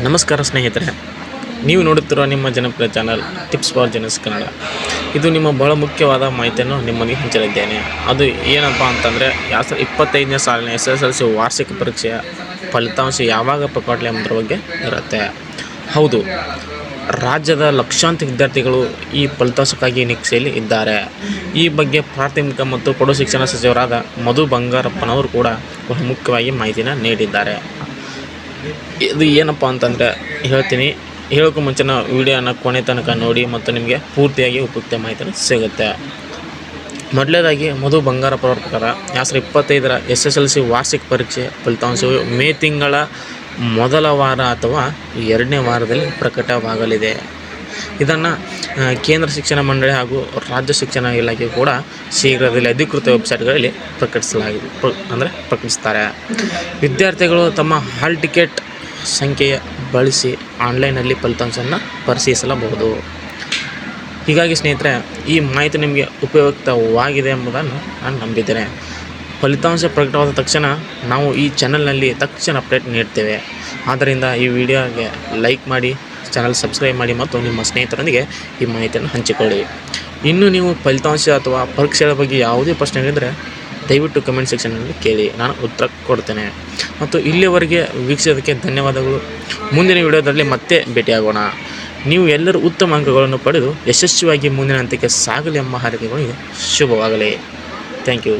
ನಮಸ್ಕಾರ ಸ್ನೇಹಿತರೆ, ನೀವು ನೋಡುತ್ತಿರುವ ನಿಮ್ಮ ಜನಪ್ರಿಯ ಚಾನಲ್ ಟಿಪ್ಸ್ ಫಾರ್ ಜನಸ್ ಕನ್ನಡ. ಇದು ನಿಮ್ಮ ಬಹಳ ಮುಖ್ಯವಾದ ಮಾಹಿತಿಯನ್ನು ನಿಮ್ಮೊಂದಿಗೆ ಹಂಚಲಿದ್ದೇನೆ. ಅದು ಏನಪ್ಪ ಅಂತಂದರೆ 2025ನೇ ಸಾಲಿನ SSLC ವಾರ್ಷಿಕ ಪರೀಕ್ಷೆಯ ಫಲಿತಾಂಶ ಯಾವಾಗ ಪ್ರಕಟಣೆ ಎಂಬುದರ ಬಗ್ಗೆ ಇರುತ್ತೆ. ಹೌದು, ರಾಜ್ಯದ ಲಕ್ಷಾಂತರ ವಿದ್ಯಾರ್ಥಿಗಳು ಈ ಫಲಿತಾಂಶಕ್ಕಾಗಿ ನಿರೀಕ್ಷೆಯಲ್ಲಿ ಇದ್ದಾರೆ. ಈ ಬಗ್ಗೆ ಪ್ರಾಥಮಿಕ ಮತ್ತು ಪ್ರೌಢ ಶಿಕ್ಷಣ ಸಚಿವರಾದ ಮಧು ಬಂಗಾರಪ್ಪನವರು ಕೂಡ ಬಹಳ ಮುಖ್ಯವಾಗಿ ಮಾಹಿತಿನ ನೀಡಿದ್ದಾರೆ. ಇದು ಏನಪ್ಪ ಅಂತಂದರೆ ಹೇಳ್ತೀನಿ. ಹೇಳೋಕ್ಕೂ ಮುಂಚಿನ ವಿಡಿಯೋನ ಕೊನೆ ತನಕ ನೋಡಿ ಮತ್ತು ನಿಮಗೆ ಪೂರ್ತಿಯಾಗಿ ಉಪಯುಕ್ತ ಮಾಹಿತಿನೂ ಸಿಗುತ್ತೆ. ಮೊದಲನೇದಾಗಿ ಮಧು ಬಂಗಾರಪ್ಪ ಅವರ ಪ್ರಕಾರ 2025ರ SSLC ವಾರ್ಷಿಕ ಪರೀಕ್ಷೆ ಫಲಿತಾಂಶವು ಮೇ ತಿಂಗಳ ಮೊದಲ ವಾರ ಅಥವಾ 2ನೇ ವಾರದಲ್ಲಿ ಪ್ರಕಟವಾಗಲಿದೆ. ಇದನ್ನು ಕೇಂದ್ರ ಶಿಕ್ಷಣ ಮಂಡಳಿ ಹಾಗೂ ರಾಜ್ಯ ಶಿಕ್ಷಣ ಇಲಾಖೆ ಕೂಡ ಶೀಘ್ರದಲ್ಲಿ ಅಧಿಕೃತ ವೆಬ್ಸೈಟ್ಗಳಲ್ಲಿ ಪ್ರಕಟಿಸ್ತಾರೆ. ವಿದ್ಯಾರ್ಥಿಗಳು ತಮ್ಮ ಹಾಲ್ ಟಿಕೆಟ್ ಸಂಖ್ಯೆಯ ಬಳಸಿ ಆನ್ಲೈನಲ್ಲಿ ಫಲಿತಾಂಶವನ್ನು ಪರಿಶೀಲಿಸಬಹುದು. ಹೀಗಾಗಿ ಸ್ನೇಹಿತರೆ, ಈ ಮಾಹಿತಿ ನಿಮಗೆ ಉಪಯುಕ್ತವಾಗಿದೆ ಎಂಬುದನ್ನು ನಾನು ನಂಬಿದ್ದೇನೆ. ಫಲಿತಾಂಶ ಪ್ರಕಟವಾದ ತಕ್ಷಣ ನಾವು ಈ ಚಾನಲ್ನಲ್ಲಿ ತಕ್ಷಣ ಅಪ್ಡೇಟ್ ನೀಡ್ತೇವೆ. ಆದ್ದರಿಂದ ಈ ವಿಡಿಯೋಗೆ ಲೈಕ್ ಮಾಡಿ, ಚಾನಲ್ ಸಬ್ಸ್ಕ್ರೈಬ್ ಮಾಡಿ ಮತ್ತು ನಿಮ್ಮ ಸ್ನೇಹಿತರೊಂದಿಗೆ ಈ ಮಾಹಿತಿಯನ್ನು ಹಂಚಿಕೊಳ್ಳಿ. ಇನ್ನು ನೀವು ಫಲಿತಾಂಶ ಅಥವಾ ಪರೀಕ್ಷೆಗಳ ಬಗ್ಗೆ ಯಾವುದೇ ಪ್ರಶ್ನೆಗಳಿದ್ದರೆ ದಯವಿಟ್ಟು ಕಮೆಂಟ್ ಸೆಕ್ಷನ್ನಲ್ಲಿ ಕೇಳಿ, ನಾನು ಉತ್ತರ ಕೊಡ್ತೇನೆ. ಮತ್ತು ಇಲ್ಲಿಯವರೆಗೆ ವೀಕ್ಷಿಸೋದಕ್ಕೆ ಧನ್ಯವಾದಗಳು. ಮುಂದಿನ ವಿಡಿಯೋದಲ್ಲಿ ಮತ್ತೆ ಭೇಟಿಯಾಗೋಣ. ನೀವು ಎಲ್ಲರೂ ಉತ್ತಮ ಅಂಕಗಳನ್ನು ಪಡೆದು ಯಶಸ್ವಿಯಾಗಿ ಮುಂದಿನ ಹಂತಕ್ಕೆ ಸಾಗಲಿ ಎಂಬ ಹಾರೈಕೆಗಳಿಗೆ ಶುಭವಾಗಲಿ. Thank you.